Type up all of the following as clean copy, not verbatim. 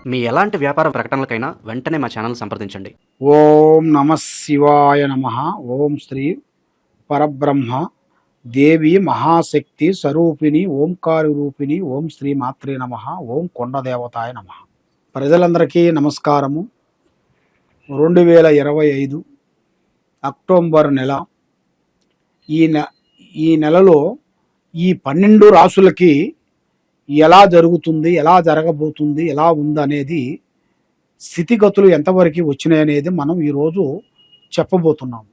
మీ ఎలాంటి వ్యాపార ప్రకటనలకైనా వెంటనే మా ఛానల్ సంప్రదించండి. ఓం నమ శివాయ నమ. ఓం శ్రీ పరబ్రహ్మ దేవి మహాశక్తి స్వరూపిణి ఓంకారి రూపిణి ఓం శ్రీ మాత్రే నమ. ఓం కొండదేవతాయ నమ. ప్రజలందరికీ నమస్కారము. 2025 అక్టోబర్ నెల. ఈ నెలలో ఈ 12 రాసులకి ఎలా జరుగుతుంది, ఎలా జరగబోతుంది, ఎలా ఉందనేది, స్థితిగతులు ఎంతవరకు వచ్చినాయనేది మనం ఈరోజు చెప్పబోతున్నాం.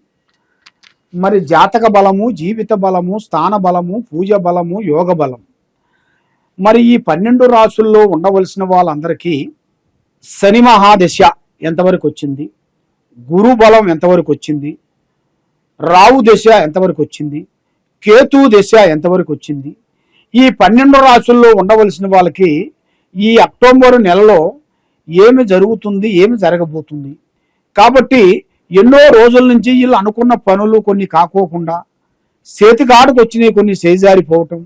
మరి జాతక బలము, జీవిత బలము, స్థాన బలము, పూజ బలము, యోగ బలం. మరి ఈ 12 రాసుల్లో ఉండవలసిన వాళ్ళందరికీ శని మహాదశ ఎంతవరకు వచ్చింది, గురు బలం ఎంతవరకు వచ్చింది, రావు దశ ఎంతవరకు వచ్చింది, కేతు దశ ఎంతవరకు వచ్చింది, ఈ 12 రాసుల్లో ఉండవలసిన వాళ్ళకి ఈ అక్టోబర్ నెలలో ఏమి జరుగుతుంది, ఏమి జరగబోతుంది. కాబట్టి ఎన్నో రోజుల నుంచి వీళ్ళు అనుకున్న పనులు కొన్ని కాకోకుండా, చేతికాటుకు వచ్చినాయి కొన్ని చేజారిపోవటం,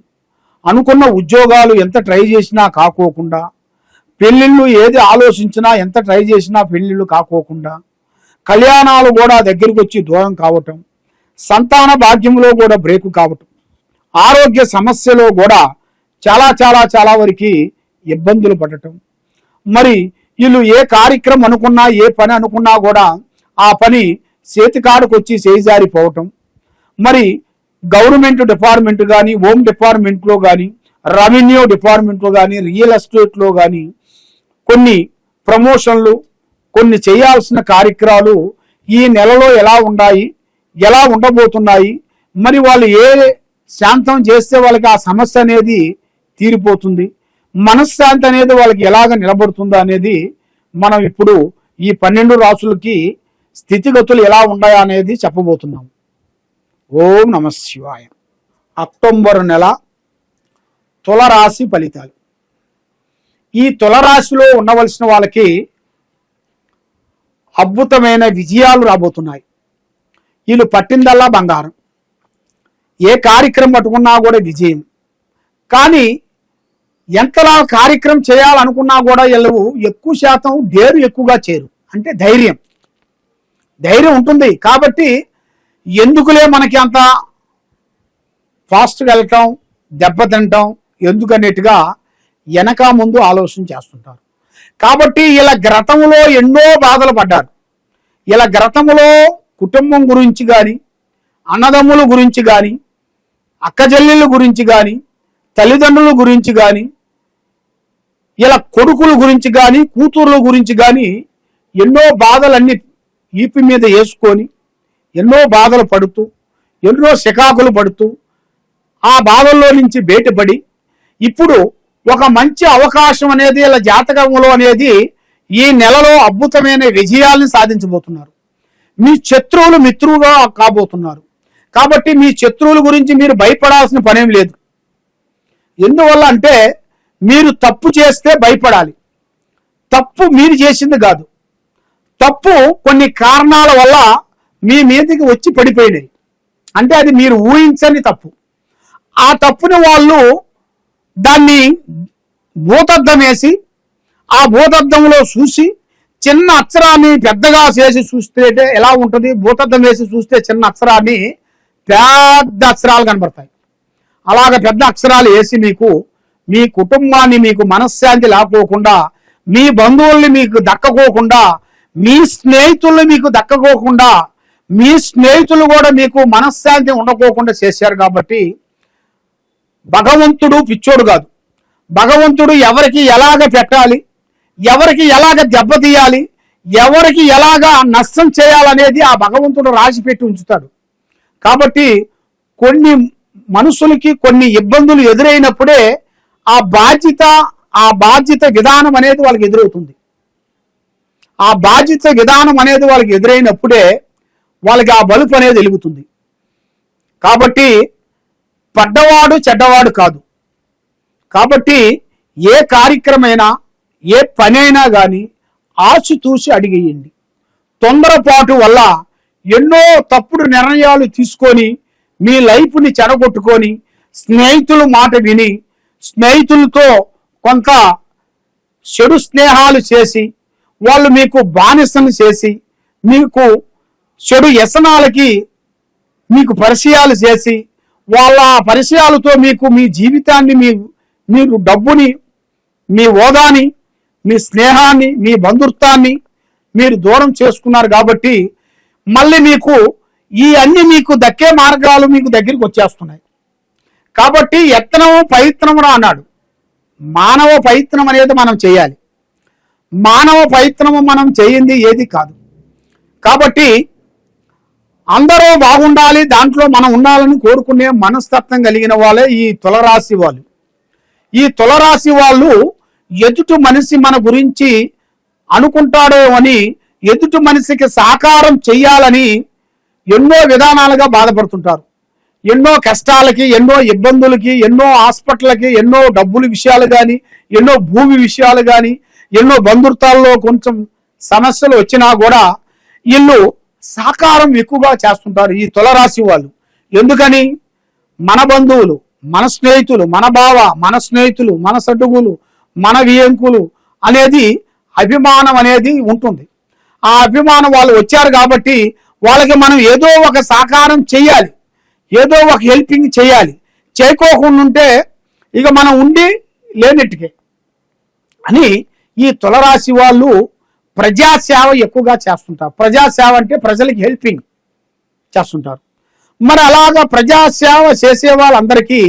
అనుకున్న ఉద్యోగాలు ఎంత ట్రై చేసినా కాకోకుండా, పెళ్ళిళ్ళు ఏది ఆలోచించినా ఎంత ట్రై చేసినా పెళ్ళిళ్ళు కాకోకుండా, కళ్యాణాలు కూడా దగ్గరికి వచ్చి దూరం కావటం, సంతాన భాగ్యంలో కూడా బ్రేకు కావటం, ఆరోగ్య సమస్యలో కూడా చాలా వరకు ఇబ్బందులు పడటం. మరి వీళ్ళు ఏ కార్యక్రమం అనుకున్నా, ఏ పని అనుకున్నా కూడా ఆ పని చేతికాడుకు వచ్చి చేజారిపోవటం. మరి గవర్నమెంట్ డిపార్ట్మెంట్ కానీ, హోమ్ డిపార్ట్మెంట్లో కానీ, రెవెన్యూ డిపార్ట్మెంట్లో కానీ, రియల్ ఎస్టేట్లో కానీ కొన్ని ప్రమోషన్లు, కొన్ని చేయాల్సిన కార్యక్రమాలు ఈ నెలలో ఎలా ఉన్నాయి, ఎలా ఉండబోతున్నాయి, మరి వాళ్ళు ఏ శాంతం చేస్తే వాళ్ళకి ఆ సమస్య అనేది తీరిపోతుంది, మనశ్శాంతి అనేది వాళ్ళకి ఎలాగ నిలబడుతుందో అనేది మనం ఇప్పుడు ఈ 12 రాసులకి స్థితిగతులు ఎలా ఉన్నాయా అనేది చెప్పబోతున్నాం. ఓం నమ శివాయ. అక్టోబర్ నెల తులరాశి ఫలితాలు. ఈ తులరాశిలో ఉండవలసిన వాళ్ళకి అద్భుతమైన విజయాలు రాబోతున్నాయి. వీళ్ళు పట్టిందల్లా బంగారం. ఏ కార్యక్రమం పట్టుకున్నా కూడా విజయం. కానీ ఎంతలా కార్యక్రమం చేయాలనుకున్నా కూడా వీళ్ళు ఎక్కువ శాతం డేరు ఎక్కువగా చేరు. అంటే ధైర్యం ఉంటుంది. కాబట్టి ఎందుకులే మనకి అంత ఫాస్ట్గా వెళ్ళటం, దెబ్బతింటాం ఎందుకనేట్టుగా వెనక ముందు ఆలోచన చేస్తుంటారు. కాబట్టి ఇలా గతంలో ఎన్నో బాధలు పడ్డారు. ఇలా గతంలో కుటుంబం గురించి కానీ, అన్నదమ్ముల గురించి కానీ, అక్కజెల్లెళ్ళ గురించి కానీ, తల్లిదండ్రుల గురించి కానీ, ఇలా కొడుకుల గురించి కానీ, కూతుర్ల గురించి కానీ ఎన్నో బాధలన్నీ ఈపి మీద వేసుకొని, ఎన్నో బాధలు పడుతూ, ఎన్నో శికాకులు పడుతూ, ఆ బాధల్లో నుంచి బయటపడి ఇప్పుడు ఒక మంచి అవకాశం అనేది ఇలా జాతకంలో అనేది ఈ నెలలో అద్భుతమైన విజయాల్ని సాధించబోతున్నారు. మీ శత్రువులు మిత్రువుగా కాబోతున్నారు. కాబట్టి మీ శత్రువుల గురించి మీరు భయపడాల్సిన పనేం లేదు. ఎందువల్ల అంటే మీరు తప్పు చేస్తే భయపడాలి. తప్పు మీరు చేసింది కాదు. తప్పు కొన్ని కారణాల వల్ల మీ మీదకి వచ్చి పడిపోయినాయి. అంటే అది మీరు ఊహించని తప్పు. ఆ తప్పుని వాళ్ళు దాన్ని భూతద్దం వేసి, ఆ భూతద్దంలో చూసి చిన్న అక్షరాన్ని పెద్దగా చేసి చూస్తే ఎలా ఉంటుంది, భూతద్దం వేసి చూస్తే చిన్న అక్షరాన్ని పెద్ద అక్షరాలు కనబడతాయి. అలాగ పెద్ద అక్షరాలు వేసి మీకు మీ కుటుంబాన్ని మీకు మనశ్శాంతి లేకోకుండా, మీ బంధువుల్ని మీకు దక్కకోకుండా, మీ స్నేహితుల్ని మీకు దక్కకోకుండా, మీ స్నేహితులు కూడా మీకు మనశ్శాంతి ఉండకోకుండా చేశారు. కాబట్టి భగవంతుడు పిచ్చోడు కాదు. భగవంతుడు ఎవరికి ఎలాగ పెట్టాలి, ఎవరికి ఎలాగ దెబ్బతీయాలి, ఎవరికి ఎలాగ నష్టం చేయాలనేది ఆ భగవంతుడు రాసి పెట్టి ఉంచుతాడు. కాబట్టి కొన్ని మనుషులకి కొన్ని ఇబ్బందులు ఎదురైనప్పుడే ఆ బాధ్యత విధానం అనేది వాళ్ళకి ఎదురవుతుంది. ఆ బాధ్యత విధానం అనేది వాళ్ళకి ఎదురైనప్పుడే వాళ్ళకి ఆ బలుపు అనేది వెలుగుతుంది. కాబట్టి పడ్డవాడు చెడ్డవాడు కాదు. కాబట్టి ఏ కార్యక్రమైనా, ఏ పనైనా కానీ ఆచితూచి అడిగేయండి. తొందరపాటు వల్ల ఎన్నో తప్పుడు నిర్ణయాలు తీసుకొని మీ లైఫ్ని చెడగొట్టుకొని, స్నేహితుల మాట విని, స్నేహితులతో కొంత చెడు స్నేహాలు చేసి, వాళ్ళు మీకు బానిసను చేసి, మీకు చెడు వ్యసనాలకి మీకు పరిచయాలు చేసి, వాళ్ళ పరిచయాలతో మీకు మీ జీవితాన్ని, మీరు డబ్బుని, మీ హోదాని, మీ స్నేహాన్ని, మీ బంధుత్వాన్ని మీరు దూరం చేసుకున్నారు. కాబట్టి మళ్ళీ మీకు ఈ అన్ని మీకు దక్కే మార్గాలు మీకు దగ్గరికి వచ్చేస్తున్నాయి. కాబట్టి యత్నము ప్రయత్నము అన్నాడు. మానవ ప్రయత్నం అనేది మనం చేయాలి. మానవ ప్రయత్నము మనం చేయింది ఏది కాదు. కాబట్టి అందరూ బాగుండాలి, దాంట్లో మనం ఉండాలని కోరుకునే మనస్తత్వం కలిగిన వాళ్ళే ఈ తులరాశి వాళ్ళు. ఈ తులరాశి వాళ్ళు ఎదుటి మనిషి మన గురించి అనుకుంటాడో అని, ఎదుటి మనిషికి సహకారం చెయ్యాలని ఎన్నో విధానాలుగా బాధపడుతుంటారు. ఎన్నో కష్టాలకి, ఎన్నో ఇబ్బందులకి, ఎన్నో హాస్పిటల్కి, ఎన్నో డబ్బుల విషయాలు కానీ, ఎన్నో భూమి విషయాలు కానీ, ఎన్నో బంధుత్వాల్లో కొంచెం సమస్యలు వచ్చినా కూడా వీళ్ళు సహకారం ఎక్కువగా చేస్తుంటారు ఈ తులరాశి వాళ్ళు. ఎందుకని? మన బంధువులు, మన స్నేహితులు, మన బావ, మన స్నేహితులు, మన సటుగులు, మన వియంకులు అనేది అభిమానం అనేది ఉంటుంది. ఆ అభిమానం వాళ్ళు వచ్చారు కాబట్టి వాళ్ళకి మనం ఏదో ఒక సహకారం చెయ్యాలి, ఏదో ఒక హెల్పింగ్ చేయాలి. చేయకోకుండా ఉంటే ఇక మనం ఉండి లేనట్టుకే అని ఈ తులరాశి వాళ్ళు ప్రజాసేవ ఎక్కువగా చేస్తుంటారు. ప్రజాసేవ అంటే ప్రజలకి హెల్పింగ్ చేస్తుంటారు. మరి అలాగా ప్రజాసేవ చేసే వాళ్ళందరికీ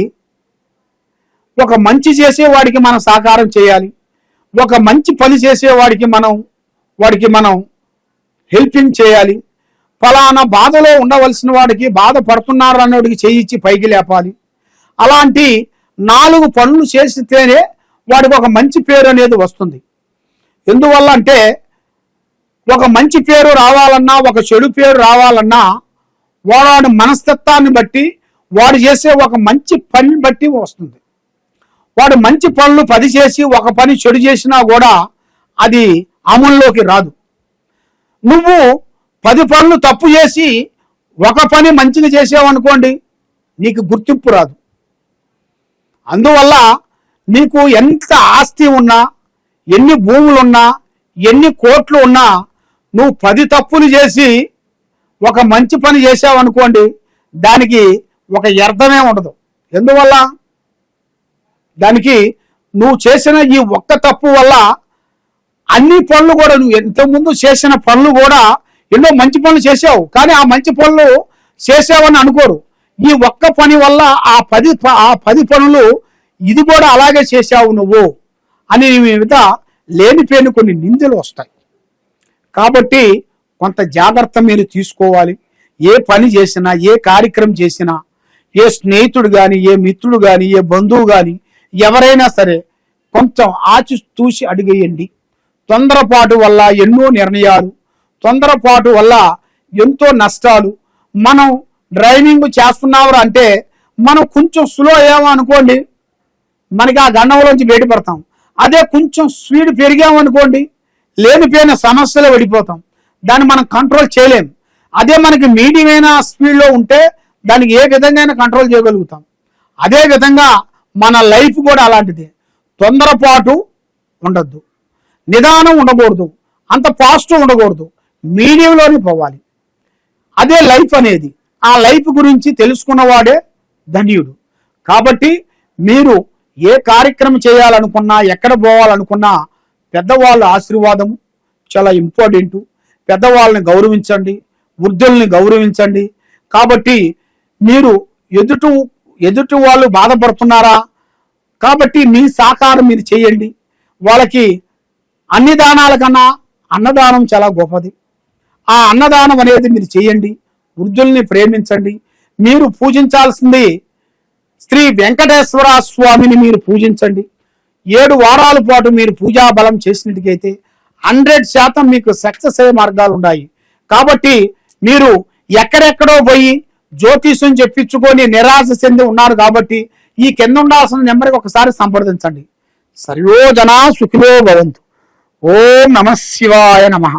ఒక మంచి చేసేవాడికి మనం సహకారం చేయాలి, ఒక మంచి పని చేసేవాడికి వాడికి మనం హెల్పింగ్ చేయాలి. ఫలానా బాధలో ఉండవలసిన వాడికి, బాధపడుతున్నారు అన్నోడికి చేయించి పైకి లేపాలి. అలాంటి 4 పనులు చేస్తేనే వాడికి ఒక మంచి పేరు అనేది వస్తుంది. ఎందువల్ల అంటే ఒక మంచి పేరు రావాలన్నా, ఒక చెడు పేరు రావాలన్నా వాడి మనస్తత్వాన్ని బట్టి, వాడు చేసే ఒక మంచి పని బట్టి వస్తుంది. వాడు మంచి పనులు 10 చేసి ఒక పని చెడు చేసినా కూడా అది అమల్లోకి రాదు. నువ్వు 10 పనులు తప్పు చేసి ఒక పని మంచిగా చేసావనుకోండి, నీకు గుర్తింపు రాదు. అందువల్ల నీకు ఎంత ఆస్తి ఉన్నా, ఎన్ని భూములున్నా, ఎన్ని కోట్లు ఉన్నా, నువ్వు 10 తప్పులు చేసి ఒక మంచి పని చేసావనుకోండి, దానికి ఒక అర్థమే ఉండదు. ఎందువల్ల? దానికి నువ్వు చేసిన ఈ ఒక్క తప్పు వల్ల అన్ని పనులు కూడా, నువ్వు ఇంతకుముందు చేసిన పనులు కూడా ఎన్నో మంచి పనులు చేసావు, కానీ ఆ మంచి పనులు చేసావని అనుకోరు. ఈ ఒక్క పని వల్ల ఆ 10 పనులు ఇది కూడా అలాగే చేసావు నువ్వు అని మీద లేనిపోయిన కొన్ని నిందలు వస్తాయి. కాబట్టి కొంత జాగ్రత్త మీరు తీసుకోవాలి. ఏ పని చేసినా, ఏ కార్యక్రమం చేసినా, ఏ స్నేహితుడు కానీ, ఏ మిత్రుడు కానీ, ఏ బంధువు కానీ, ఎవరైనా సరే కొంచెం ఆచితూచి అడిగేయండి. తొందరపాటు వల్ల ఎన్నో నిర్ణయాలు, తొందరపాటు వల్ల ఎంతో నష్టాలు. మనం డ్రైవింగ్ చేస్తున్నావు అంటే మనం కొంచెం స్లో అయ్యాము అనుకోండి, మనకి ఆ గండంలోంచి బయటపడతాం. అదే కొంచెం స్పీడ్ పెరిగామనుకోండి, లేనిపోయిన సమస్యలు పడిపోతాం. దాన్ని మనం కంట్రోల్ చేయలేం. అదే మనకి మీడియమైన స్పీడ్లో ఉంటే దానికి ఏ విధంగా కంట్రోల్ చేయగలుగుతాం. అదే విధంగా మన లైఫ్ కూడా అలాంటిదే. తొందరపాటు ఉండద్దు, నిదానం ఉండకూడదు, అంత పాజిటివ్ ఉండకూడదు, మీడియంలోనే పోవాలి. అదే లైఫ్ అనేది. ఆ లైఫ్ గురించి తెలుసుకున్నవాడే ధన్యుడు. కాబట్టి మీరు ఏ కార్యక్రమం చేయాలనుకున్నా, ఎక్కడ పోవాలనుకున్నా పెద్దవాళ్ళ ఆశీర్వాదం చాలా ఇంపార్టెంట్. పెద్దవాళ్ళని గౌరవించండి, వృద్ధుల్ని గౌరవించండి. కాబట్టి మీరు ఎదుటి వాళ్ళు బాధపడుతున్నారా, కాబట్టి మీ సహకారం మీరు చేయండి. వాళ్ళకి అన్ని దానాల కన్నా అన్నదానం చాలా గొప్పది. ఆ అన్నదానం అనేది మీరు చేయండి. వృద్ధుల్ని ప్రేమించండి. మీరు పూజించాల్సింది శ్రీ వెంకటేశ్వర స్వామిని మీరు పూజించండి. 7 వారాల పాటు మీరు పూజా బలం చేసినట్టుకైతే 100% మీకు సక్సెస్ అయ్యే మార్గాలు ఉన్నాయి. కాబట్టి మీరు ఎక్కడెక్కడో పోయి జ్యోతిష్యం చెప్పించుకొని నిరాశ చెంది ఉన్నారు. కాబట్టి ఈ కింద ఉండాల్సిన నెంబర్కి ఒకసారి సంప్రదించండి. సర్వో జనా సుఖినో భవంతు. ఓం నమః శివాయ నమః.